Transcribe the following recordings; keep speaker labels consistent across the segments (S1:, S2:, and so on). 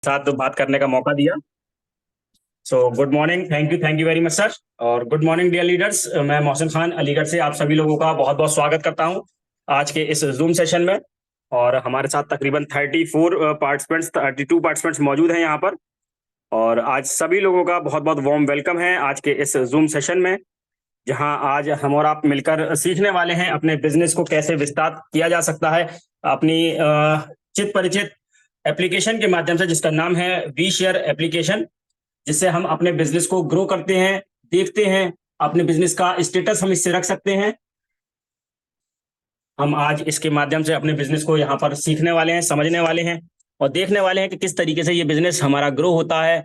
S1: साथ बात करने का मौका दिया। So good morning, thank you very much sir. और गुड मॉर्निंग डियर लीडर्स, मैं मोहसिन खान अलीगढ़ से आप सभी लोगों का बहुत बहुत स्वागत करता हूं आज के इस जूम सेशन में। और हमारे साथ तकरीबन 32 पार्टिसिपेंट्स मौजूद हैं यहाँ पर। और आज सभी लोगों का बहुत बहुत वार्म वेलकम है आज के इस जूम सेशन में, जहां आज हम और आप मिलकर सीखने वाले हैं अपने बिजनेस को कैसे विस्तार किया जा सकता है अपनी चित परिचित एप्लीकेशन के माध्यम से, जिसका नाम है वी शेयर एप्लीकेशन, जिससे हम अपने बिजनेस को ग्रो करते हैं, देखते हैं अपने बिजनेस का स्टेटस हम इससे रख सकते हैं। हम आज इसके माध्यम से अपने बिजनेस को यहाँ पर सीखने वाले हैं, समझने वाले हैं और देखने वाले हैं कि किस तरीके से ये बिजनेस हमारा ग्रो होता है,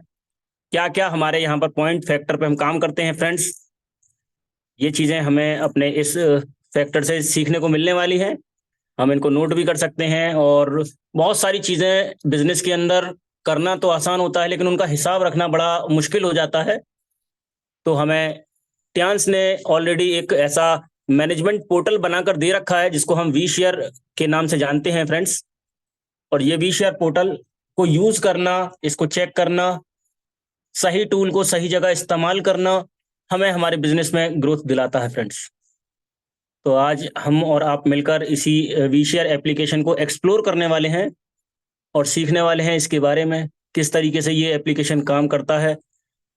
S1: क्या क्या हमारे यहाँ पर पॉइंट फैक्टर पे हम काम करते हैं फ्रेंड्स। ये चीजें हमें अपने इस फैक्टर से सीखने को मिलने वाली है। हम इनको नोट भी कर सकते हैं और बहुत सारी चीजें बिजनेस के अंदर करना तो आसान होता है, लेकिन उनका हिसाब रखना बड़ा मुश्किल हो जाता है। तो हमें ट्यांस ने ऑलरेडी एक ऐसा मैनेजमेंट पोर्टल बनाकर दे रखा है जिसको हम वी शेयर के नाम से जानते हैं फ्रेंड्स। और ये वी शेयर पोर्टल को यूज करना, इसको चेक करना, सही टूल को सही जगह इस्तेमाल करना हमें हमारे बिजनेस में ग्रोथ दिलाता है फ्रेंड्स। तो आज हम और आप मिलकर इसी वी शेयर एप्लीकेशन को एक्सप्लोर करने वाले हैं और सीखने वाले हैं इसके बारे में, किस तरीके से ये एप्लीकेशन काम करता है,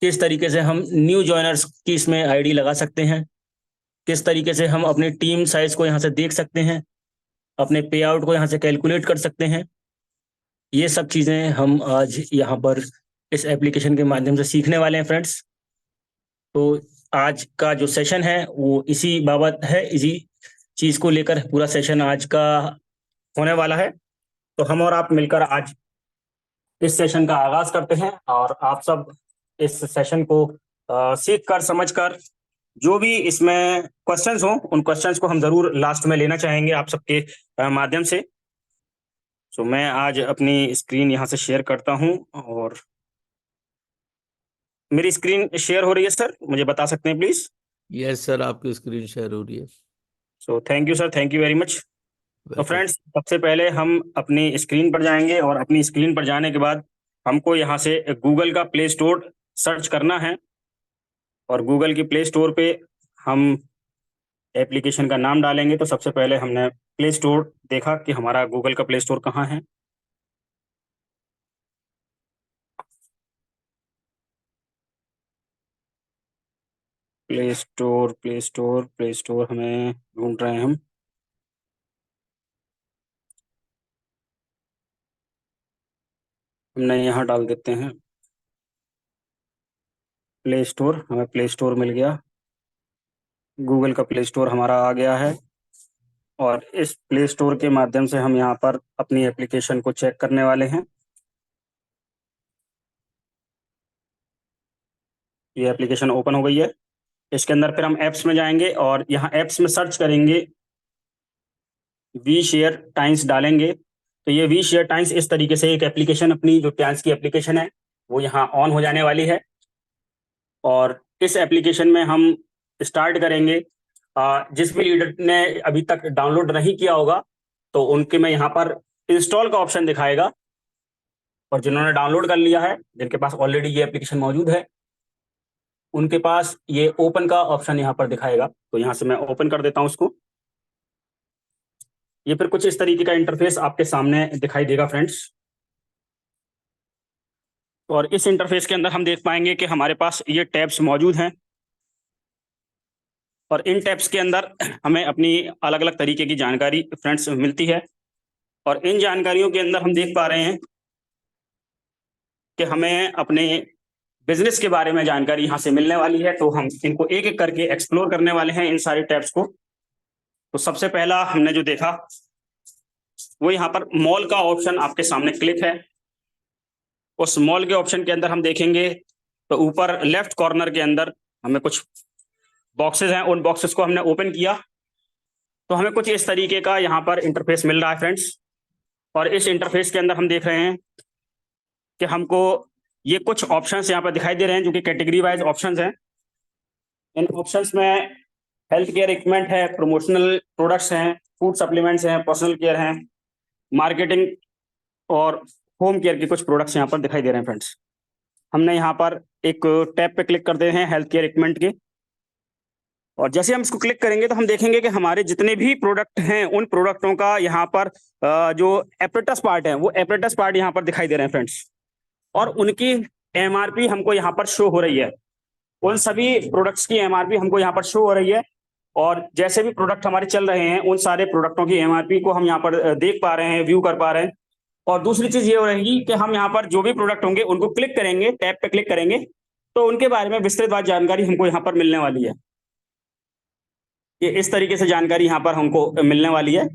S1: किस तरीके से हम न्यू जॉइनर्स की इसमें आईडी लगा सकते हैं, किस तरीके से हम अपनी टीम साइज को यहाँ से देख सकते हैं, अपने पे आउट को यहाँ से कैलकुलेट कर सकते हैं। ये सब चीज़ें हम आज यहाँ पर इस एप्लीकेशन के माध्यम से सीखने वाले हैं फ्रेंड्स। तो आज का जो सेशन है वो इसी बाबत है, इसी चीज़ को लेकर पूरा सेशन आज का होने वाला है। तो हम और आप मिलकर आज इस सेशन का आगाज करते हैं और आप सब इस सेशन को सीख कर समझ कर जो भी इसमें क्वेश्चंस हो उन क्वेश्चंस को हम जरूर लास्ट में लेना चाहेंगे आप सबके माध्यम से। तो मैं आज अपनी स्क्रीन यहाँ से शेयर करता हूँ और मेरी स्क्रीन शेयर हो रही है सर, मुझे बता सकते हैं प्लीज?
S2: यस सर, आपकी स्क्रीन शेयर हो रही है।
S1: So thank you sir, thank you very much. तो फ्रेंड्स, सबसे पहले हम अपनी स्क्रीन पर जाएंगे और अपनी स्क्रीन पर जाने के बाद हमको यहाँ से गूगल का प्ले स्टोर सर्च करना है। और गूगल की प्ले स्टोर पे हम एप्लीकेशन का नाम डालेंगे। तो सबसे पहले हमने प्ले स्टोर देखा कि हमारा गूगल का प्ले स्टोर कहाँ है। प्ले स्टोर हमें ढूंढ रहे हैं हम। हमने यहाँ डाल देते हैं प्ले स्टोर, हमें प्ले स्टोर मिल गया, गूगल का प्ले स्टोर हमारा आ गया है। और इस प्ले स्टोर के माध्यम से हम यहाँ पर अपनी एप्लीकेशन को चेक करने वाले हैं। ये एप्लीकेशन ओपन हो गई है। इसके अंदर फिर हम ऐप्स में जाएंगे और यहाँ ऐप्स में सर्च करेंगे, वी शेयर टाइम्स डालेंगे। तो ये वी शेयर टाइम्स इस तरीके से एक एप्लीकेशन, अपनी जो टाइम्स की एप्लीकेशन है वो यहाँ ऑन हो जाने वाली है। और इस एप्लीकेशन में हम स्टार्ट करेंगे। जिस भी लीडर ने अभी तक डाउनलोड नहीं किया होगा तो उनके में यहाँ पर इंस्टॉल का ऑप्शन दिखाएगा। और जिन्होंने डाउनलोड कर लिया है, जिनके पास ऑलरेडी ये एप्लीकेशन मौजूद है, उनके पास ये ओपन का ऑप्शन यहाँ पर दिखाएगा। तो यहाँ से मैं ओपन कर देता हूँ उसको। ये फिर कुछ इस तरीके का इंटरफेस आपके सामने दिखाई देगा फ्रेंड्स। और इस इंटरफेस के अंदर हम देख पाएंगे कि हमारे पास ये टैब्स मौजूद हैं और इन टैब्स के अंदर हमें अपनी अलग अलग तरीके की जानकारी फ्रेंड्स मिलती है। और इन जानकारियों के अंदर हम देख पा रहे हैं कि हमें अपने बिजनेस के बारे में जानकारी यहाँ से मिलने वाली है। तो हम इनको एक एक करके एक्सप्लोर करने वाले हैं इन सारे टैब्स को। तो सबसे पहला हमने जो देखा वो यहाँ पर मॉल का ऑप्शन आपके सामने क्लिक है। उस मॉल के ऑप्शन के अंदर हम देखेंगे तो ऊपर लेफ्ट कॉर्नर के अंदर हमें कुछ बॉक्सेस हैं, उन बॉक्सेस को हमने ओपन किया तो हमें कुछ इस तरीके का यहाँ पर इंटरफेस मिल रहा है फ्रेंड्स। और इस इंटरफेस के अंदर हम देख रहे हैं कि हमको ये कुछ ऑप्शंस यहाँ पर दिखाई दे रहे हैं जो कि कैटेगरी वाइज ऑप्शंस हैं। इन ऑप्शंस में हेल्थ केयर इक्विपमेंट है, प्रमोशनल प्रोडक्ट्स हैं, फूड सप्लीमेंट्स हैं, पर्सनल केयर हैं, मार्केटिंग और होम केयर के कुछ प्रोडक्ट्स यहाँ पर दिखाई दे रहे हैं फ्रेंड्स। हमने यहाँ पर एक टैब पे क्लिक कर दे हैं हेल्थ केयर इक्विपमेंट के, और जैसे हम इसको क्लिक करेंगे तो हम देखेंगे कि हमारे जितने भी प्रोडक्ट हैं उन प्रोडक्टों का यहाँ पर जो एपरेटस पार्ट है वो एपरेटस पार्ट यहाँ पर दिखाई दे रहे हैं फ्रेंड्स, और उनकी एमआरपी हमको यहाँ पर शो हो रही है। उन सभी प्रोडक्ट्स की एमआरपी हमको यहाँ पर शो हो रही है, और जैसे भी प्रोडक्ट हमारे चल रहे हैं उन सारे प्रोडक्टों की एमआरपी को हम यहाँ पर देख पा रहे हैं, व्यू कर पा रहे हैं। और दूसरी चीज ये रहेगी कि हम यहाँ पर जो भी प्रोडक्ट होंगे उनको क्लिक करेंगे, टैब पे क्लिक करेंगे तो उनके बारे में विस्तृत जानकारी हमको यहाँ पर मिलने वाली है। ये इस तरीके से जानकारी यहाँ पर हमको मिलने वाली है।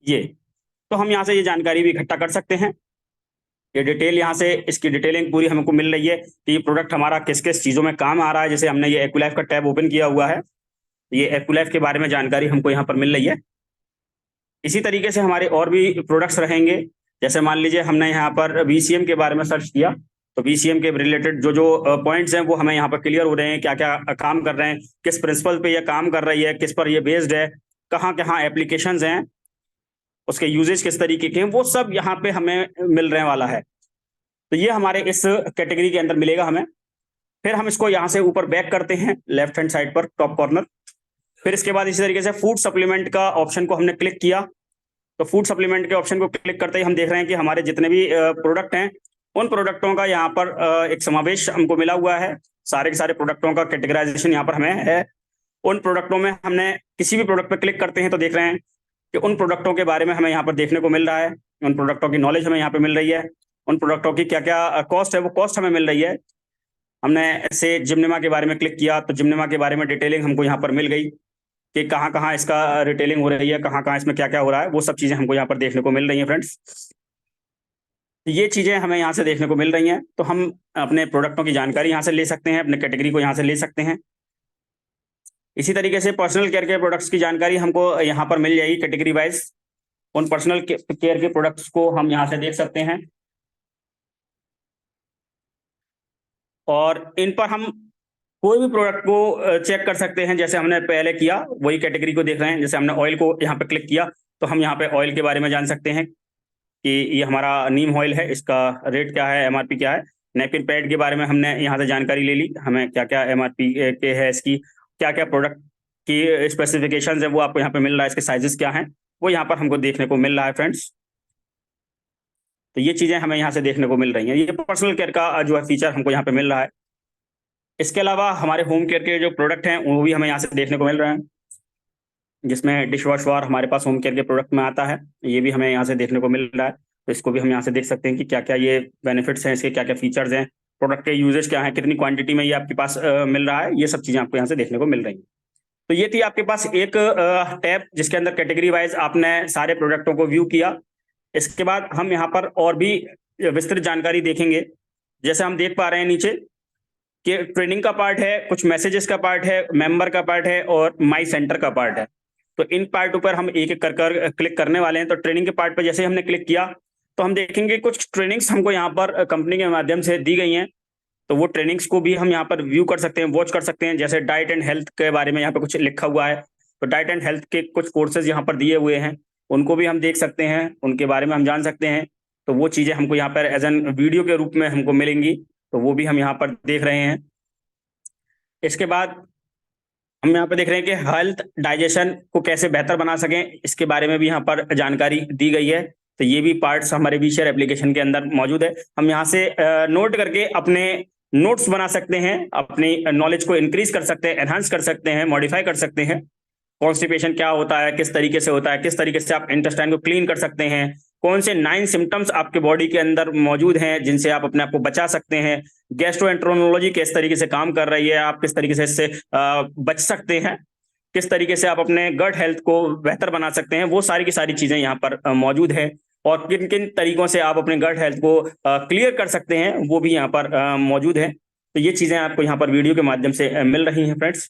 S1: ये तो हम यहाँ से ये जानकारी भी इकट्ठा कर सकते हैं। ये डिटेल यहाँ से इसकी डिटेलिंग पूरी हमको मिल रही है कि ये प्रोडक्ट हमारा किस किस चीजों में काम आ रहा है। जैसे हमने ये एक्यूलाइफ का टैब ओपन किया हुआ है, ये एक्यूलाइफ के बारे में जानकारी हमको यहाँ पर मिल रही है। इसी तरीके से हमारे और भी प्रोडक्ट्स रहेंगे। जैसे मान लीजिए हमने यहाँ पर VCM के बारे में सर्च किया, तो VCM के रिलेटेड जो जो पॉइंट्स हैं वो हमें यहाँ पर क्लियर हो रहे हैं, क्या क्या काम कर रहे हैं, किस प्रिंसिपल पे ये काम कर रही है, किस पर ये बेस्ड है, कहाँ कहाँ एप्लीकेशंस हैं, उसके यूजेज किस तरीके के हैं, वो सब यहाँ पे हमें मिल रहे वाला है। तो ये हमारे इस कैटेगरी के अंदर मिलेगा हमें। फिर हम इसको यहाँ से ऊपर बैक करते हैं लेफ्ट हैंड साइड पर टॉप कॉर्नर। फिर इसके बाद इसी तरीके से फूड सप्लीमेंट का ऑप्शन को हमने क्लिक किया, तो फूड सप्लीमेंट के ऑप्शन को क्लिक करते ही हम देख रहे हैं कि हमारे जितने भी प्रोडक्ट हैं उन प्रोडक्टों का यहाँ पर एक समावेश हमको मिला हुआ है। सारे के सारे प्रोडक्टों का कैटेगराइजेशन यहाँ पर हमें है। उन प्रोडक्टों में हमने किसी भी प्रोडक्ट पर क्लिक करते हैं तो देख रहे हैं कि उन प्रोडक्टों के बारे में हमें यहाँ पर देखने को मिल रहा है, उन प्रोडक्टों की नॉलेज हमें यहाँ पे मिल रही है, उन प्रोडक्टों की क्या क्या कॉस्ट है वो कॉस्ट हमें मिल रही है। हमने ऐसे जिम्निमा के बारे में क्लिक किया तो जिम्निमा के बारे में डिटेलिंग हमको यहाँ पर मिल गई कि कहाँ कहाँ इसका रिटेलिंग हो रही है, कहाँ कहाँ इसमें क्या क्या हो रहा है, वो सब चीजें हमको यहाँ पर देखने को मिल रही हैं फ्रेंड्स। ये चीजें हमें यहाँ से देखने को मिल रही हैं, तो हम अपने प्रोडक्टों की जानकारी यहाँ से ले सकते हैं, अपने कैटेगरी को यहाँ से ले सकते हैं। इसी तरीके से पर्सनल केयर के प्रोडक्ट्स की जानकारी हमको यहाँ पर मिल जाएगी कैटेगरी वाइज। उन पर्सनल केयर के प्रोडक्ट्स को हम यहाँ से देख सकते हैं, और इन पर हम कोई भी प्रोडक्ट को चेक कर सकते हैं। जैसे हमने पहले किया वही कैटेगरी को देख रहे हैं। जैसे हमने ऑयल को यहाँ पे क्लिक किया तो हम यहाँ पे ऑयल के बारे में जान सकते हैं कि ये हमारा नीम ऑयल है, इसका रेट क्या है, एमआरपी क्या है। नेपकिन पैड के बारे में हमने यहाँ से जानकारी ले ली, हमें क्या क्या एमआरपी के है, इसकी क्या क्या प्रोडक्ट की स्पेसिफिकेशंस है वो आपको यहाँ पे मिल रहा है, इसके साइजेस क्या हैं वो यहाँ पर हमको देखने को मिल रहा है फ्रेंड्स। तो ये चीजें हमें यहाँ से देखने को मिल रही हैं। ये पर्सनल केयर का जो है फीचर हमको यहाँ पे मिल रहा है। इसके अलावा हमारे होम केयर के जो प्रोडक्ट हैं वो भी हमें यहाँ से देखने को मिल रहे हैं, जिसमें डिश वॉश वार हमारे पास होम केयर के प्रोडक्ट में आता है, ये भी हमें यहाँ से देखने को मिल रहा है। तो इसको भी हम यहाँ से देख सकते हैं कि क्या क्या ये बेनिफिट्स हैं, इसके क्या क्या फीचर्स हैं, प्रोडक्ट के यूजेज क्या है, कितनी क्वांटिटी में ये आपके पास मिल रहा है, ये सब चीजें आपको यहाँ से देखने को मिल रही हैं। तो ये थी आपके पास एक टैब जिसके अंदर कैटेगरी वाइज आपने सारे प्रोडक्टों को व्यू किया। इसके बाद हम यहाँ पर और भी विस्तृत जानकारी देखेंगे। जैसे हम देख पा रहे हैं नीचे कि ट्रेनिंग का पार्ट है, कुछ मैसेजेस का पार्ट है, मेंबर का पार्ट है और माई सेंटर का पार्ट है। तो इन पार्टों पर हम एक एक कर क्लिक करने वाले हैं। तो ट्रेनिंग के पार्ट पर जैसे हमने क्लिक किया तो हम देखेंगे कुछ ट्रेनिंग्स हमको यहाँ पर कंपनी के माध्यम से दी गई हैं, तो वो ट्रेनिंग्स को भी हम यहाँ पर व्यू कर सकते हैं, वॉच कर सकते हैं। जैसे डाइट एंड हेल्थ के बारे में यहाँ पे कुछ लिखा हुआ है, तो डाइट एंड हेल्थ के कुछ कोर्सेज यहाँ पर दिए हुए हैं, उनको भी हम देख सकते हैं, उनके बारे में हम जान सकते हैं। तो वो चीजें हमको यहाँ पर एज एन वीडियो के रूप में हमको मिलेंगी, तो वो भी हम यहाँ पर देख रहे हैं। इसके बाद हम यहाँ पे देख रहे हैं कि हेल्थ डाइजेशन को कैसे बेहतर बना सकें, इसके बारे में भी यहाँ पर जानकारी दी गई है। तो ये भी पार्ट्स हमारे वीशेयर एप्लीकेशन के अंदर मौजूद है। हम यहाँ से नोट करके अपने नोट्स बना सकते हैं, अपनी नॉलेज को इंक्रीज कर सकते हैं, एनहांस कर सकते हैं, मॉडिफाई कर सकते हैं। कॉन्स्टिपेशन क्या होता है, किस तरीके से होता है, किस तरीके से आप इंटेस्टाइन को क्लीन कर सकते हैं, कौन से 9 सिम्टम्स आपके बॉडी के अंदर मौजूद हैं जिनसे आप अपने आप को बचा सकते हैं, गैस्ट्रोएंट्रोनोलॉजी किस तरीके से काम कर रही है, आप किस तरीके से इससे बच सकते हैं, किस तरीके से आप अपने गट हेल्थ को बेहतर बना सकते हैं, वो सारी की सारी चीजें यहाँ पर मौजूद है। और किन किन तरीकों से आप अपने गट हेल्थ को क्लियर कर सकते हैं वो भी यहाँ पर मौजूद है। तो ये चीजें आपको यहाँ पर वीडियो के माध्यम से मिल रही हैं फ्रेंड्स।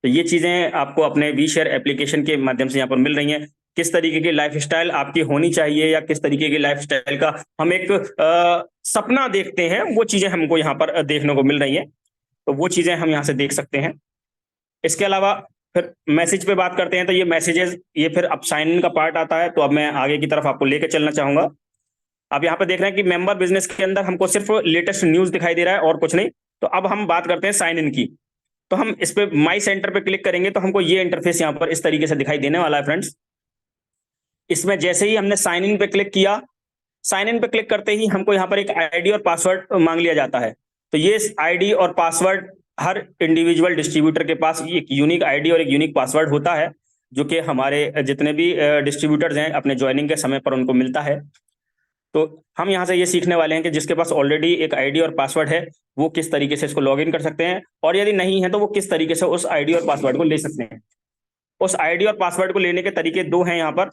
S1: तो ये चीजें आपको अपने वीशेयर एप्लीकेशन के माध्यम से यहाँ पर मिल रही हैं। किस तरीके की लाइफस्टाइल आपकी होनी चाहिए या किस तरीके की लाइफस्टाइल का हम एक सपना देखते हैं, वो चीजें हमको यहाँ पर देखने को मिल रही हैं। तो वो चीजें हम यहाँ से देख सकते हैं। इसके अलावा फिर मैसेज पे बात करते हैं तो ये मैसेजेस, ये फिर अब साइन इन का पार्ट आता है। तो अब मैं आगे की तरफ आपको लेके चलना चाहूंगा। आप यहाँ पे देख रहे हैं कि मेंबर बिजनेस के अंदर हमको सिर्फ लेटेस्ट न्यूज दिखाई दे रहा है और कुछ नहीं। तो अब हम बात करते हैं साइन इन की। तो हम इस पे माई सेंटर पे क्लिक करेंगे तो हमको ये इंटरफेस यहाँ पर इस तरीके से दिखाई देने वाला है फ्रेंड्स। इसमें जैसे ही हमने साइन इन पे क्लिक किया, साइन इन पे क्लिक करते ही हमको यहाँ पर एक आईडी और पासवर्ड मांग लिया जाता है। तो ये आईडी और पासवर्ड हर इंडिविजुअल डिस्ट्रीब्यूटर के पास एक यूनिक आईडी और एक यूनिक पासवर्ड होता है, जो कि हमारे जितने भी डिस्ट्रीब्यूटर्स हैं अपने ज्वाइनिंग के समय पर उनको मिलता है। तो हम यहाँ से ये सीखने वाले हैं कि जिसके पास ऑलरेडी एक आईडी और पासवर्ड है वो किस तरीके से इसको लॉग इन कर सकते हैं, और यदि नहीं है तो वो किस तरीके से उस आईडी और पासवर्ड को ले सकते हैं। उस आईडी और पासवर्ड को लेने के तरीके दो हैं यहाँ पर।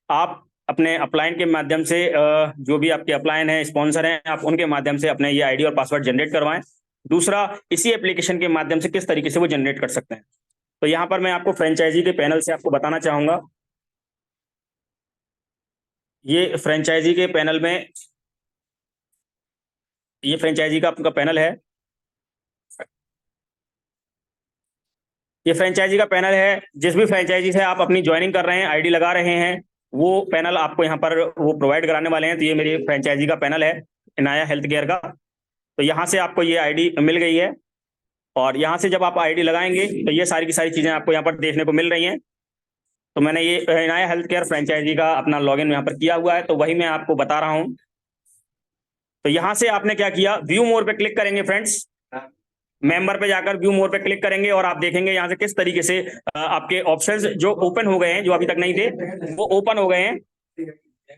S1: आप अपने अपलाइन के माध्यम से, जो भी आपके अपलाइन है, स्पॉन्सर हैं, आप उनके माध्यम से अपने ये आईडी और पासवर्ड जनरेट करवाएं। दूसरा, इसी एप्लीकेशन के माध्यम से किस तरीके से वो जनरेट कर सकते हैं। तो यहाँ पर मैं आपको फ्रेंचाइजी के पैनल से आपको बताना चाहूंगा। ये फ्रेंचाइजी के पैनल में, ये फ्रेंचाइजी का आपका पैनल है। ये फ्रेंचाइजी का पैनल है। जिस भी फ्रेंचाइजी से आप अपनी ज्वाइनिंग कर रहे हैं, आईडी लगा रहे हैं, वो पैनल आपको यहाँ पर वो प्रोवाइड कराने वाले हैं। तो ये मेरी फ्रेंचाइजी का पैनल है इनाया हेल्थ केयर का। तो यहाँ से आपको ये आईडी मिल गई है, और यहाँ से जब आप आईडी लगाएंगे तो ये सारी की सारी चीजें आपको यहाँ पर देखने को मिल रही हैं। तो मैंने ये इनाया हेल्थ केयर फ्रेंचाइजी का अपना लॉगिन यहाँ पर किया हुआ है, तो वही मैं आपको बता रहा हूँ। तो यहाँ से आपने क्या किया, व्यू मोर पे क्लिक करेंगे फ्रेंड्स। मेंबर पे जाकर व्यू मोर पे क्लिक करेंगे और आप देखेंगे यहाँ से किस तरीके से आपके ऑप्शंस जो ओपन हो गए हैं, जो अभी तक नहीं थे वो ओपन हो गए हैं।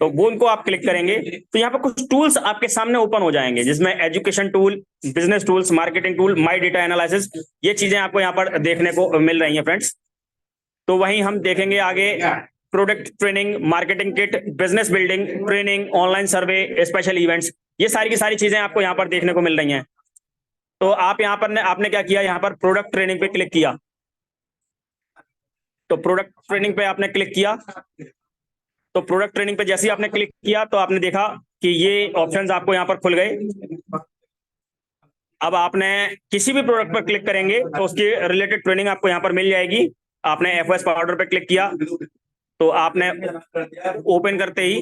S1: तो वो उनको आप क्लिक करेंगे तो यहाँ पर कुछ टूल्स आपके सामने ओपन हो जाएंगे, जिसमें education tool, business tools, marketing tool, my data analysis, ये चीजें आपको यहाँ पर देखने को मिल रही हैं फ्रेंड्स। तो वहीं हम देखेंगे आगे product training, marketing kit, business building, training, online survey, special events, ये सारी की सारी चीजें आपको यहाँ पर देखने को मिल रही हैं। तो आप यहाँ पर आपने क्या किया, यहाँ पर प्रोडक्ट ट्रेनिंग पे क्लिक किया। तो प्रोडक्ट ट्रेनिंग पे आपने क्लिक किया। तो प्रोडक्ट ट्रेनिंग पे जैसे ही आपने क्लिक किया तो आपने देखा कि ये ऑप्शंस आपको यहाँ पर खुल गए। अब आपने किसी भी प्रोडक्ट पर क्लिक करेंगे तो उसकी रिलेटेड ट्रेनिंग आपको यहाँ पर मिल जाएगी। आपने एफओएस पाउडर पे क्लिक किया तो आपने ओपन करते ही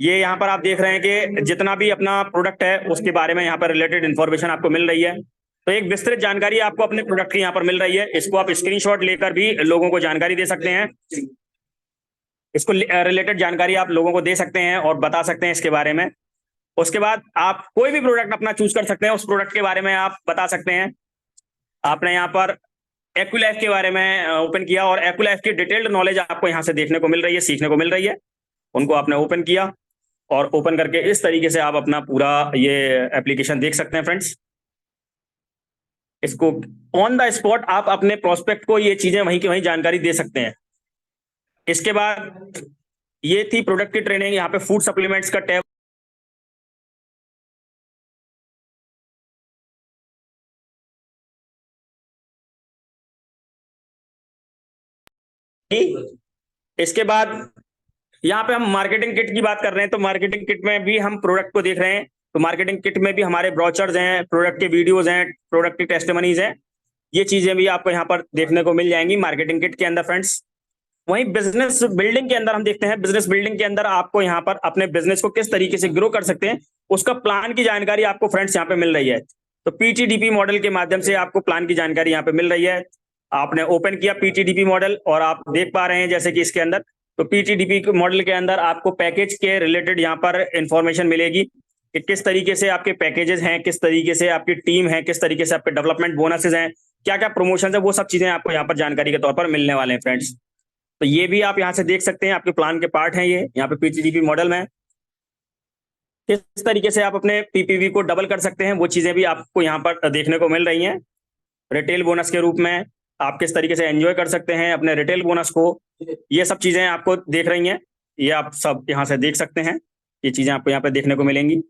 S1: ये यहाँ पर आप देख रहे हैं कि जितना भी अपना प्रोडक्ट है उसके बारे में यहाँ पर रिलेटेड इंफॉर्मेशन आपको मिल रही है। तो एक विस्तृत जानकारी आपको अपने प्रोडक्ट की यहाँ पर मिल रही है। इसको आप स्क्रीनशॉट लेकर भी लोगों को जानकारी दे सकते हैं। इसको रिलेटेड जानकारी आप लोगों को दे सकते हैं और बता सकते हैं इसके बारे में। उसके बाद आप कोई भी प्रोडक्ट अपना चूज कर सकते हैं, उस प्रोडक्ट के बारे में आप बता सकते हैं। आपने यहाँ पर एक्विलाइफ के बारे में ओपन किया और एक्विलाइफ की डिटेल्ड नॉलेज आपको यहाँ से देखने को मिल रही है, सीखने को मिल रही है। उनको आपने ओपन किया और ओपन करके इस तरीके से आप अपना पूरा ये एप्लीकेशन देख सकते हैं फ्रेंड्स। इसको ऑन द स्पॉट आप अपने प्रोस्पेक्ट को ये चीजें वहीं की वहीं जानकारी दे सकते हैं। इसके बाद ये थी प्रोडक्ट की ट्रेनिंग। यहाँ पे फूड सप्लीमेंट्स का टैब, इसके बाद यहाँ पे हम मार्केटिंग किट की बात कर रहे हैं। तो मार्केटिंग किट में भी हम प्रोडक्ट को देख रहे हैं। तो मार्केटिंग किट में भी हमारे ब्रोचर्स हैं, प्रोडक्ट के वीडियोस हैं, प्रोडक्ट की टेस्टिमनीज हैं, ये चीजें भी आपको यहाँ पर देखने को मिल जाएंगी मार्केटिंग किट के अंदर फ्रेंड्स। वहीं बिजनेस बिल्डिंग के अंदर हम देखते हैं, बिजनेस बिल्डिंग के अंदर आपको यहाँ पर अपने बिजनेस को किस तरीके से ग्रो कर सकते हैं उसका प्लान की जानकारी आपको फ्रेंड्स यहाँ पे मिल रही है। तो पीटीडीपी मॉडल के माध्यम से आपको प्लान की जानकारी यहाँ पे मिल रही है। आपने ओपन किया पीटीडीपी मॉडल और आप देख पा रहे हैं जैसे कि इसके अंदर, तो पीटीडीपी मॉडल के अंदर आपको पैकेज के रिलेटेड यहाँ पर इंफॉर्मेशन मिलेगी कि किस तरीके से आपके पैकेजेस हैं, किस तरीके से आपकी टीम है, किस तरीके से आपके डेवलपमेंट बोनसेस हैं, क्या क्या प्रमोशन है, वो सब चीजें आपको यहाँ पर जानकारी के तौर पर मिलने वाले हैं फ्रेंड्स। तो ये भी आप यहाँ से देख सकते हैं, आपके प्लान के पार्ट हैं ये यहाँ पे पीटीडीपी मॉडल में। किस तरीके से आप अपने पीपीवी को डबल कर सकते हैं वो चीजें भी आपको यहाँ पर देखने को मिल रही हैं। रिटेल बोनस के रूप में आप किस तरीके से एंजॉय कर सकते हैं अपने रिटेल बोनस को, ये सब चीजें आपको देख रही हैं। ये आप सब यहाँ से देख सकते हैं, ये चीजें आपको यहाँ पे देखने को मिलेंगी।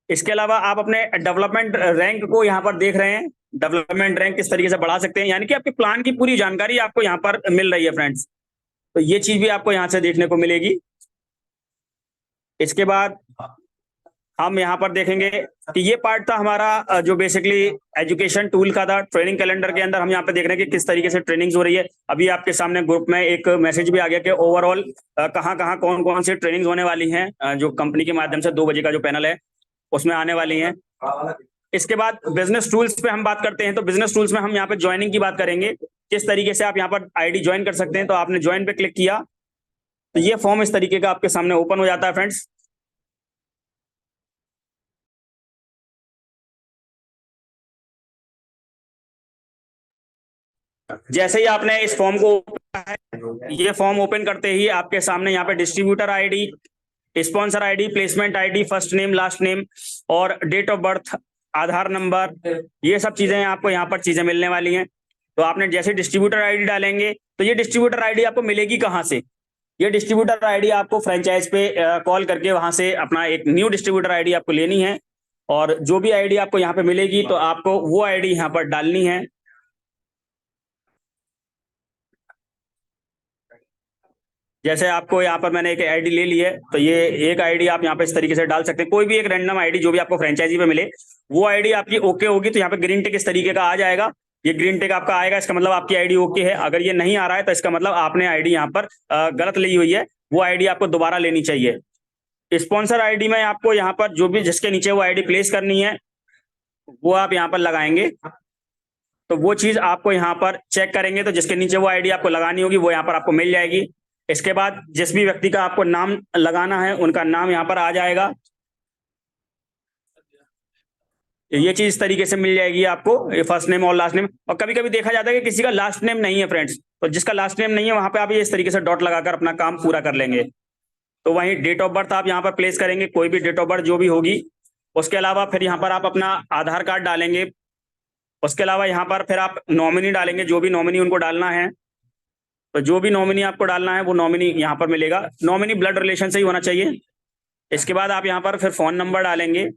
S1: इसके अलावा आप अपने डेवलपमेंट रैंक को यहाँ पर देख रहे हैं, डेवलपमेंट रैंक किस तरीके से बढ़ा सकते हैं, यानी कि आपके प्लान की पूरी जानकारी आपको यहाँ पर मिल रही है फ्रेंड्स। तो ये चीज भी आपको यहाँ से देखने को मिलेगी। इसके बाद हम यहाँ पर देखेंगे कि ये पार्ट था हमारा जो बेसिकली एजुकेशन टूल का था। ट्रेनिंग कैलेंडर के अंदर हम यहाँ पे देख रहे हैं कि किस तरीके से ट्रेनिंग्स हो रही है। अभी आपके सामने ग्रुप में एक मैसेज भी आ गया कि ओवरऑल कहाँ कहाँ कौन कौन सी ट्रेनिंग्स होने वाली हैं, जो कंपनी के माध्यम से 2 बजे का जो पैनल है उसमें आने वाली हैं। इसके बाद बिजनेस टूल्स पे हम बात करते हैं, तो बिजनेस टूल्स में हम यहाँ पे ज्वाइनिंग की बात करेंगे, किस तरीके से आप यहाँ पर आईडी ज्वाइन कर सकते हैं। तो आपने ज्वाइन पे क्लिक किया तो ये फॉर्म इस तरीके का आपके सामने ओपन हो जाता है फ्रेंड्स। जैसे ही आपने इस फॉर्म को ये फॉर्म ओपन करते ही आपके सामने यहाँ पे distributor ID, sponsor ID, placement ID, first name, last name और date of birth, Aadhaar number, ये सब चीजें आपको यहाँ पर चीजें मिलने वाली हैं। तो आपने जैसे डिस्ट्रीब्यूटर आईडी डालेंगे तो ये डिस्ट्रीब्यूटर आईडी आपको मिलेगी कहाँ से? ये डिस्ट्रीब्यूटर आईडी आपको फ्रेंचाइज पे कॉल करके वहां से अपना एक न्यू डिस्ट्रीब्यूटर आईडी आपको लेनी है, और जो भी आईडी आपको यहाँ पे मिलेगी तो आपको वो आईडी यहाँ पर डालनी है। जैसे आपको यहाँ पर मैंने एक आईडी ले ली है, तो ये एक आईडी आप यहाँ पे इस तरीके से डाल सकते हैं, कोई भी एक रैंडम आईडी जो भी आपको फ्रेंचाइजी पे मिले वो आईडी आपकी ओके होगी। तो यहाँ पे ग्रीन टिक इस तरीके का आ जाएगा, ये ग्रीन टिक आपका आएगा, इसका मतलब आपकी आईडी ओके है। अगर ये नहीं आ रहा है तो इसका मतलब आपने आईडी यहाँ पर गलत ली हुई है, वो आईडी आपको दोबारा लेनी चाहिए। स्पॉन्सर आईडी में आपको यहाँ पर जो भी जिसके नीचे वो आईडी प्लेस करनी है वो आप यहाँ पर लगाएंगे, तो वो चीज आपको यहाँ पर चेक करेंगे, तो जिसके नीचे वो आईडी आपको लगानी होगी वो यहाँ पर आपको मिल जाएगी। इसके बाद जिस भी व्यक्ति का आपको नाम लगाना है उनका नाम यहाँ पर आ जाएगा, ये चीज इस तरीके से मिल जाएगी आपको, ये फर्स्ट नेम और लास्ट नेम। और कभी कभी देखा जाता है कि किसी का लास्ट नेम नहीं है फ्रेंड्स, तो जिसका लास्ट नेम नहीं है वहां पे आप ये इस तरीके से डॉट लगाकर अपना काम पूरा कर लेंगे। तो वहीं डेट ऑफ बर्थ आप यहाँ पर प्लेस करेंगे, कोई भी डेट ऑफ बर्थ जो भी होगी। उसके अलावा फिर यहाँ पर आप अपना आधार कार्ड डालेंगे। उसके अलावा यहाँ पर फिर आप नॉमिनी डालेंगे, जो भी नॉमिनी उनको डालना है, तो जो भी नॉमिनी आपको डालना है वो नॉमिनी यहाँ पर मिलेगा। नॉमिनी ब्लड रिलेशन से ही होना चाहिए। इसके बाद आप यहाँ पर फिर फोन नंबर डालेंगे,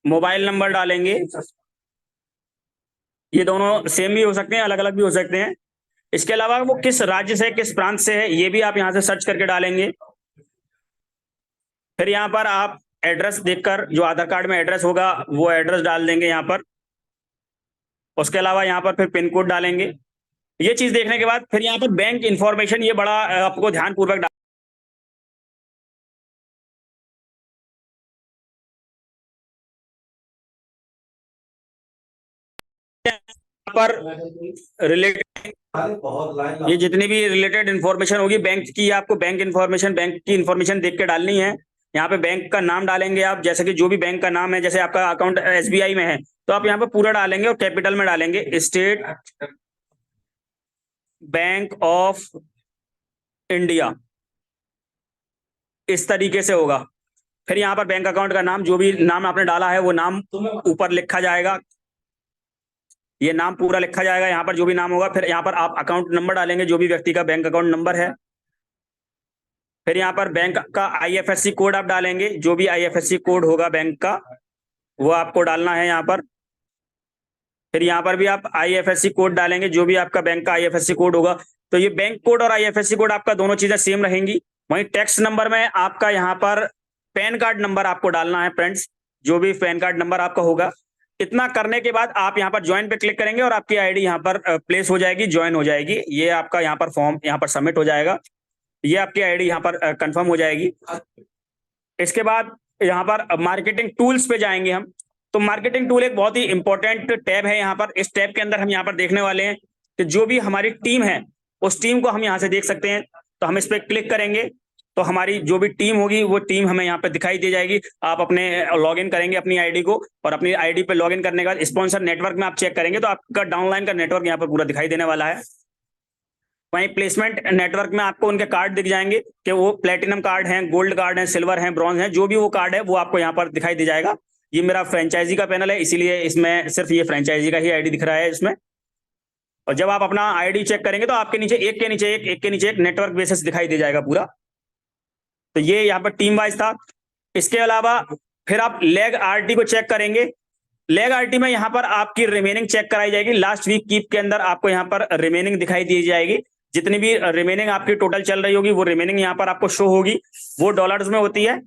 S1: मोबाइल नंबर डालेंगे, ये दोनों सेम भी हो सकते हैं, अलग अलग भी हो सकते हैं। इसके अलावा वो किस राज्य से, किस प्रांत से है, ये भी आप यहाँ से सर्च करके डालेंगे। फिर यहाँ पर आप एड्रेस देखकर, जो आधार कार्ड में एड्रेस होगा वो एड्रेस डाल देंगे यहाँ पर। उसके अलावा यहाँ पर फिर पिन कोड डालेंगे। ये चीज देखने के बाद फिर यहाँ पर बैंक इंफॉर्मेशन, ये बड़ा आपको ध्यानपूर्वक पर रिलेटेड, ये जितनी भी रिलेटेड इंफॉर्मेशन होगी बैंक की, आपको बैंक इंफॉर्मेशन, बैंक की इंफॉर्मेशन देख के डालनी है। यहाँ पे बैंक का नाम डालेंगे आप, जैसे कि जो भी बैंक का नाम है, जैसे आपका अकाउंट एसबीआई में है तो आप यहाँ पे पूरा डालेंगे और कैपिटल में डालेंगे, स्टेट बैंक ऑफ इंडिया, इस तरीके से होगा। फिर यहाँ पर बैंक अकाउंट का नाम, जो भी नाम आपने डाला है वो नाम ऊपर लिखा जाएगा, ये नाम पूरा लिखा जाएगा यहाँ पर जो भी नाम होगा। फिर यहाँ पर आप अकाउंट नंबर डालेंगे, जो भी व्यक्ति का बैंक अकाउंट नंबर है। फिर यहाँ पर बैंक का आईएफएससी कोड आप डालेंगे, जो भी आईएफएससी कोड होगा बैंक का वो आपको डालना है यहाँ पर। फिर यहाँ पर भी आप आईएफएससी कोड डालेंगे, जो भी आपका बैंक का आईएफएससी कोड होगा। तो ये बैंक कोड और आईएफएससी कोड आपका दोनों चीजें सेम रहेंगी। वहीं टैक्स नंबर में आपका यहाँ पर पैन कार्ड नंबर आपको डालना है फ्रेंड्स, जो भी पैन कार्ड नंबर आपका होगा। इतना करने के बाद आप यहाँ पर ज्वाइन पे क्लिक करेंगे और आपकी आईडी यहाँ पर प्लेस हो जाएगी, ज्वाइन हो जाएगी। ये आपका यहाँ पर फॉर्म यहाँ पर सबमिट हो जाएगा, ये आपकी आईडी यहाँ पर कंफर्म हो जाएगी। इसके बाद यहाँ पर मार्केटिंग टूल्स पे जाएंगे हम। तो मार्केटिंग टूल एक बहुत ही इंपॉर्टेंट टैब है यहाँ पर। इस टैब के अंदर हम यहाँ पर देखने वाले हैं कि जो भी हमारी टीम है उस टीम को हम यहाँ से देख सकते हैं। तो हम इस पर क्लिक करेंगे तो हमारी जो भी टीम होगी वो टीम हमें यहाँ पे दिखाई दे जाएगी। आप अपने लॉगिन करेंगे अपनी आईडी को, और अपनी आईडी पे लॉगिन करने के बाद स्पॉन्सर नेटवर्क में आप चेक करेंगे तो आपका डाउनलाइन का नेटवर्क यहाँ पर पूरा दिखाई देने वाला है। वहीं प्लेसमेंट नेटवर्क में आपको उनके कार्ड दिख जाएंगे कि वो प्लेटिनम कार्ड हैं, गोल्ड कार्ड हैं, सिल्वर हैं, ब्रॉन्ज हैं, जो भी वो कार्ड है वो आपको यहाँ पर दिखाई दे जाएगा। ये मेरा फ्रेंचाइजी का पैनल है, इसीलिए इसमें सिर्फ ये फ्रेंचाइजी का ही आईडी दिख रहा है इसमें। और जब आप अपना आईडी चेक करेंगे तो आपके नीचे एक के नीचे एक के नीचे एक नेटवर्क बेसिस दिखाई दे जाएगा पूरा। तो ये यहाँ पर टीम वाइज था। इसके अलावा फिर आप लेग आरटी को चेक करेंगे। लेग आरटी में यहाँ पर आपकी रिमेनिंग चेक कराई जाएगी। लास्ट वीक कीप के अंदर आपको यहाँ पर रिमेनिंग दिखाई दी जाएगी। जितनी भी रिमेनिंग आपकी टोटल चल रही होगी वो रिमेनिंग यहाँ पर आपको शो होगी, वो डॉलर्स में होती है।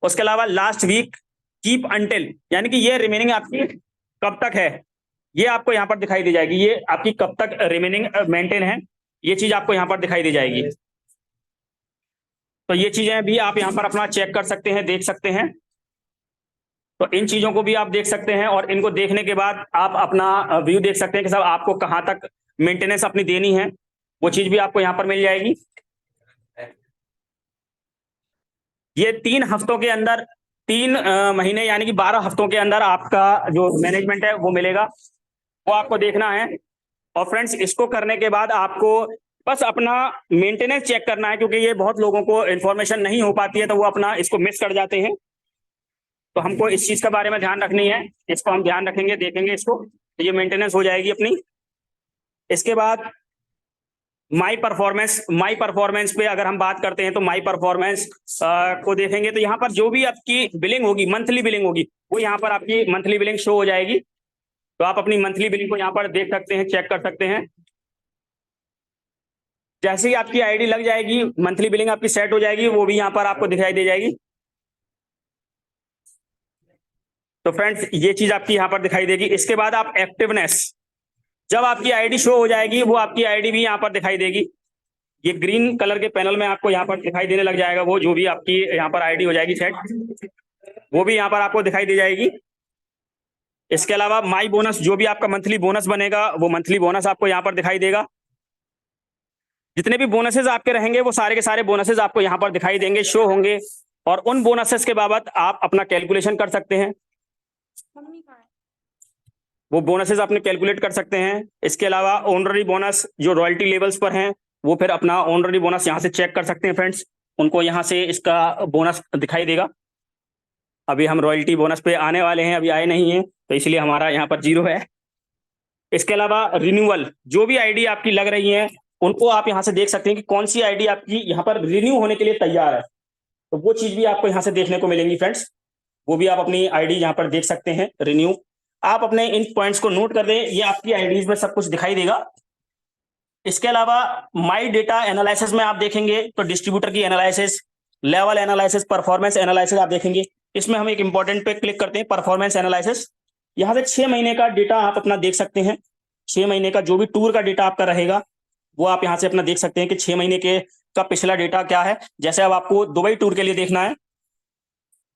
S1: उसके अलावा लास्ट वीक कीप अंटिल, यानी कि ये रिमेनिंग आपकी कब तक है, ये आपको यहाँ पर दिखाई दी जाएगी, ये आपकी कब तक रिमेनिंग मेंटेन है, ये चीज आपको यहाँ पर दिखाई दी जाएगी। तो ये चीजें भी आप यहाँ पर अपना चेक कर सकते हैं, देख सकते हैं। तो इन चीजों को भी आप देख सकते हैं और इनको देखने के बाद आप अपना व्यू देख सकते हैं कि साहब आपको कहाँ तक मेंटेनेंस अपनी देनी है, वो चीज भी आपको यहाँ पर मिल जाएगी। ये 3 हफ्तों के अंदर, 3 महीने यानी कि 12 हफ्तों के अंदर आपका जो मैनेजमेंट है वो मिलेगा, वो आपको देखना है। और फ्रेंड्स, इसको करने के बाद आपको बस अपना मेंटेनेंस चेक करना है, क्योंकि ये बहुत लोगों को इन्फॉर्मेशन नहीं हो पाती है, तो वो अपना इसको मिस कर जाते हैं। तो हमको इस चीज के बारे में ध्यान रखनी है, इसको हम ध्यान रखेंगे, देखेंगे इसको, तो ये मेंटेनेंस हो जाएगी अपनी। इसके बाद माई परफॉर्मेंस पे अगर हम बात करते हैं तो माई परफॉर्मेंस को देखेंगे, तो यहाँ पर जो भी आपकी बिलिंग होगी, मंथली बिलिंग होगी, वो यहाँ पर आपकी मंथली बिलिंग शो हो जाएगी। तो आप अपनी मंथली बिलिंग को यहाँ पर देख सकते हैं, चेक कर सकते हैं। जैसे ही आपकी आईडी लग जाएगी, मंथली बिलिंग आपकी सेट हो जाएगी, वो भी यहाँ पर आपको दिखाई दे जाएगी। तो फ्रेंड्स, ये चीज आपकी यहाँ पर दिखाई देगी। इसके बाद आप एक्टिवनेस, जब आपकी आईडी शो हो जाएगी, वो आपकी आईडी भी यहाँ पर दिखाई देगी। ये ग्रीन कलर के पैनल में आपको यहाँ पर दिखाई देने लग जाएगा, वो जो भी आपकी यहाँ पर आईडी हो जाएगी सेट, वो भी यहाँ पर आपको दिखाई दे जाएगी। इसके अलावा माई बोनस, जो भी आपका मंथली बोनस बनेगा, वो मंथली बोनस आपको यहाँ पर दिखाई देगा। जितने भी बोनसेस आपके रहेंगे, वो सारे के सारे बोनसेस आपको यहाँ पर दिखाई देंगे, शो होंगे। और उन बोनसेस के बाबत आप अपना कैलकुलेशन कर सकते हैं, वो बोनसेस आपने कैलकुलेट कर सकते हैं। इसके अलावा ऑनररी बोनस जो रॉयल्टी लेवल्स पर हैं, वो फिर अपना ऑनररी बोनस यहाँ से चेक कर सकते हैं फ्रेंड्स, उनको यहाँ से इसका बोनस दिखाई देगा। अभी हम रॉयल्टी बोनस पे आने वाले हैं, अभी आए नहीं है, तो इसलिए हमारा यहाँ पर 0 है। इसके अलावा रिन्यूअल, जो भी आईडी आपकी लग रही है, उनको आप यहाँ से देख सकते हैं कि कौन सी आईडी आपकी यहाँ पर रिन्यू होने के लिए तैयार है, तो वो चीज भी आपको यहाँ से देखने को मिलेंगी फ्रेंड्स। वो भी आप अपनी आईडी यहाँ पर देख सकते हैं, रिन्यू। आप अपने इन पॉइंट्स को नोट कर दें, ये आपकी आईडीज में सब कुछ दिखाई देगा। इसके अलावा माई डेटा एनालिसिस में आप देखेंगे तो डिस्ट्रीब्यूटर की analysis, level analysis, performance analysis आप देखेंगे। इसमें हम एक इंपॉर्टेंट पे क्लिक करते हैं, परफॉर्मेंस एनालिसिस। यहाँ से 6 महीने का डेटा आप अपना देख सकते हैं। 6 महीने का जो भी टूर का डेटा आपका रहेगा, वो आप यहाँ से अपना देख सकते हैं कि 6 महीने के का पिछला डेटा क्या है। जैसे अब आपको दुबई टूर के लिए देखना है,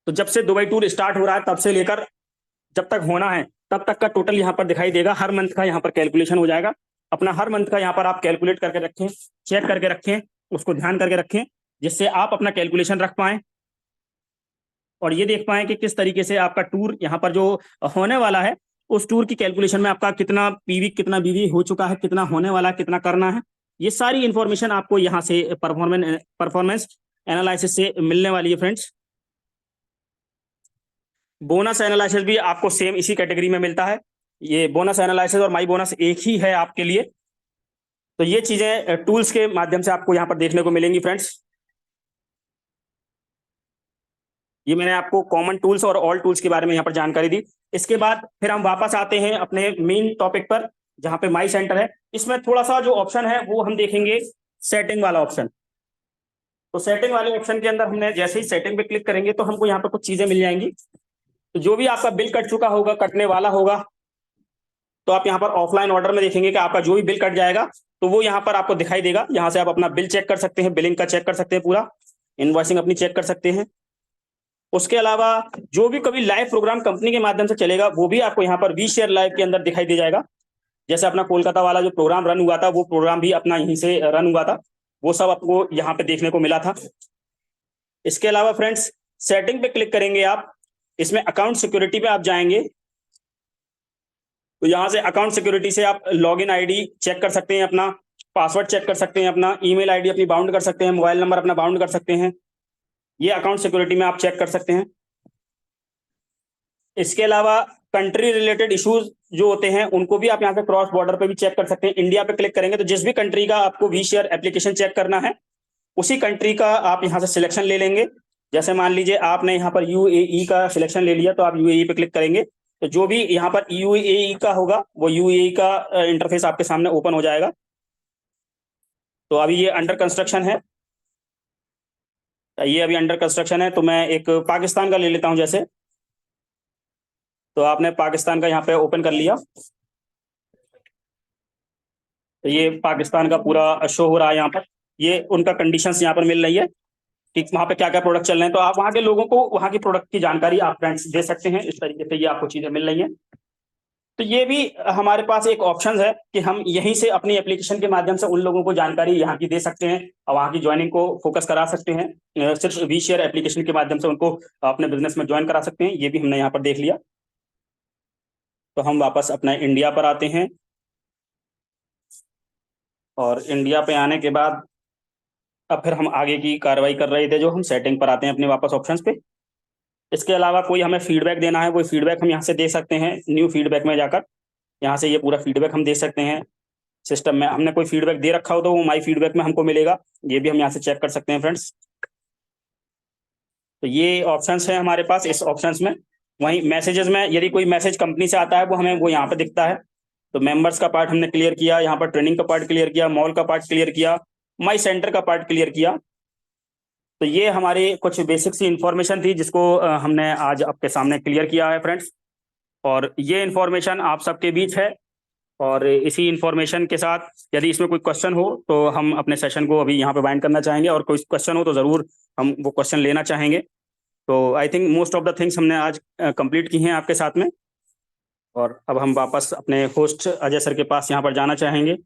S1: तो जब से दुबई टूर स्टार्ट हो रहा है, तब से लेकर जब तक होना है, तब तक का टोटल यहाँ पर दिखाई देगा। हर मंथ का यहाँ पर कैलकुलेशन हो जाएगा। अपना हर मंथ का यहाँ पर आप कैलकुलेट करके रखें, चेक करके रखें, उसको ध्यान करके रखें, जिससे आप अपना कैलकुलेशन रख पाएं और ये देख पाएं कि किस तरीके से आपका टूर यहाँ पर जो होने वाला है, उस टूर की कैलकुलेशन में आपका कितना पीवी, कितना बीवी हो चुका है, कितना होने वाला है, कितना करना है। ये सारी इंफॉर्मेशन आपको यहाँ से परफॉर्मेंस एनालिसिस से मिलने वाली है फ्रेंड्स। बोनस एनालिसिस भी आपको सेम इसी कैटेगरी में मिलता है। ये बोनस एनालिसिस और माई बोनस एक ही है आपके लिए। तो ये चीजें टूल्स के माध्यम से आपको यहाँ पर देखने को मिलेंगी फ्रेंड्स। ये मैंने आपको कॉमन टूल्स और ऑल टूल्स के बारे में यहाँ पर जानकारी दी। इसके बाद फिर हम वापस आते हैं अपने मेन टॉपिक पर, जहाँ पे माई सेंटर है। इसमें थोड़ा सा जो ऑप्शन है वो हम देखेंगे, सेटिंग वाला ऑप्शन। तो सेटिंग वाले ऑप्शन के अंदर हमने जैसे ही सेटिंग पे क्लिक करेंगे, तो हमको यहाँ पर कुछ चीजें मिल जाएंगी। तो जो भी आपका बिल कट चुका होगा, कटने वाला होगा, तो आप यहाँ पर ऑफलाइन ऑर्डर में देखेंगे कि आपका जो भी बिल कट जाएगा, तो वो यहाँ पर आपको दिखाई देगा। यहाँ से आप अपना बिल चेक कर सकते हैं, बिलिंग का चेक कर सकते हैं, पूरा इनवॉइसिंग अपनी चेक कर सकते हैं। उसके अलावा जो भी कभी लाइव प्रोग्राम कंपनी के माध्यम से चलेगा, वो भी आपको यहाँ पर वी शेयर लाइव के अंदर दिखाई दे जाएगा। जैसे अपना कोलकाता वाला जो प्रोग्राम रन हुआ था, वो प्रोग्राम भी अपना यहीं से रन हुआ था, वो सब आपको यहाँ पे देखने को मिला था। इसके अलावा फ्रेंड्स, सेटिंग पे क्लिक करेंगे आप, इसमें अकाउंट सिक्योरिटी पे आप जाएंगे, तो यहाँ से अकाउंट सिक्योरिटी से आप लॉगिन आईडी चेक कर सकते हैं, अपना पासवर्ड चेक कर सकते हैं, अपना ईमेल आईडी अपनी बाउंड कर सकते हैं, मोबाइल नंबर अपना बाउंड कर सकते हैं। ये अकाउंट सिक्योरिटी में आप चेक कर सकते हैं। इसके अलावा कंट्री रिलेटेड इश्यूज जो होते हैं, उनको भी आप यहाँ पे क्रॉस बॉर्डर पे भी चेक कर सकते हैं। इंडिया पे क्लिक करेंगे तो जिस भी कंट्री का आपको वी शेयर एप्लीकेशन चेक करना है, उसी कंट्री का आप यहाँ से सिलेक्शन ले लेंगे। जैसे मान लीजिए आपने यहाँ पर यूएई का सिलेक्शन ले लिया, तो आप यूएई पे क्लिक करेंगे, तो जो भी यहाँ पर यूएई का होगा, वो यूएई का इंटरफेस आपके सामने ओपन हो जाएगा। तो अभी ये अंडर कंस्ट्रक्शन है, ये अभी अंडर कंस्ट्रक्शन है। तो मैं एक पाकिस्तान का ले लेता हूं। जैसे तो आपने पाकिस्तान का यहाँ पे ओपन कर लिया, तो ये पाकिस्तान का पूरा शो हो रहा है यहाँ पर। ये उनका कंडीशंस यहाँ पर मिल रही है कि वहाँ पे क्या क्या प्रोडक्ट चल रहे हैं, तो आप वहाँ के लोगों को वहाँ की प्रोडक्ट की जानकारी आप फ्रेंड्स दे सकते हैं। इस तरीके से ये आपको चीजें मिल रही हैं। तो ये भी हमारे पास एक ऑप्शन है कि हम यहीं से अपनी एप्लीकेशन के माध्यम से उन लोगों को जानकारी यहाँ की दे सकते हैं और वहाँ की ज्वाइनिंग को फोकस करा सकते हैं। सिर्फ वी शेयर एप्लीकेशन के माध्यम से उनको अपने बिजनेस में ज्वाइन करा सकते हैं। ये भी हमने यहाँ पर देख लिया। तो हम वापस अपना इंडिया पर आते हैं, और इंडिया पे आने के बाद अब फिर हम आगे की कार्रवाई कर रहे थे, जो हम सेटिंग पर आते हैं अपने वापस ऑप्शंस पे। इसके अलावा कोई हमें फीडबैक देना है, कोई फीडबैक हम यहाँ से दे सकते हैं। न्यू फीडबैक में जाकर यहाँ से ये पूरा फीडबैक हम दे सकते हैं। सिस्टम में हमने कोई फीडबैक दे रखा हो तो वो माई फीडबैक में हमको मिलेगा। ये भी हम यहाँ से चेक कर सकते हैं फ्रेंड्स। तो ये ऑप्शंस हैं हमारे पास। इस ऑप्शंस में वहीं मैसेजेस में यदि कोई मैसेज कंपनी से आता है वो हमें वो यहाँ पे दिखता है। तो मेंबर्स का पार्ट हमने क्लियर किया, यहाँ पर ट्रेनिंग का पार्ट क्लियर किया, मॉल का पार्ट क्लियर किया, माई सेंटर का पार्ट क्लियर किया। तो ये हमारी कुछ बेसिक सी इंफॉर्मेशन थी जिसको हमने आज आपके सामने क्लियर किया है फ्रेंड्स। और ये इंफॉर्मेशन आप सबके बीच है। और इसी इंफॉर्मेशन के साथ यदि इसमें कोई क्वेश्चन हो तो हम अपने सेशन को अभी यहाँ पे बाइंड करना चाहेंगे, और कोई क्वेश्चन हो तो ज़रूर हम वो क्वेश्चन लेना चाहेंगे। तो I think most of the things हमने आज कंप्लीट की हैं आपके साथ में। और अब हम वापस अपने होस्ट अजय सर के पास यहाँ पर जाना चाहेंगे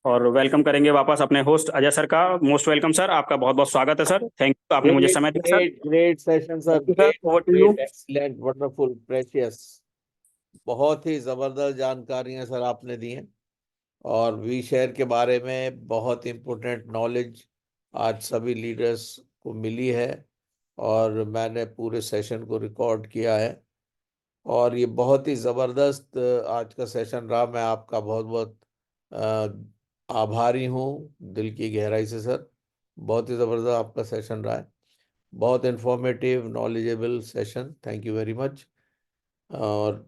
S1: और वेलकम करेंगे वापस अपने होस्ट अजय सर का। मोस्ट वेलकम सर, आपका बहुत बहुत स्वागत है सर। थैंक यू, आपने मुझे समय दिया sir.
S2: Great session sir,
S1: Thank you, sir. Over to you.
S2: Excellent, wonderful, precious. बहुत ही जबरदस्त जानकारियां सर आपने दी हैं, और वी शेयर के बारे में बहुत इम्पोर्टेंट नॉलेज आज सभी लीडर्स को मिली है, और मैंने पूरे सेशन को रिकॉर्ड किया है। और ये बहुत ही ज़बरदस्त आज का सेशन रहा। मैं आपका बहुत बहुत आभारी हूँ दिल की गहराई से सर। बहुत ही ज़बरदस्त आपका सेशन रहा है, बहुत informative, knowledgeable session. Thank you very much. और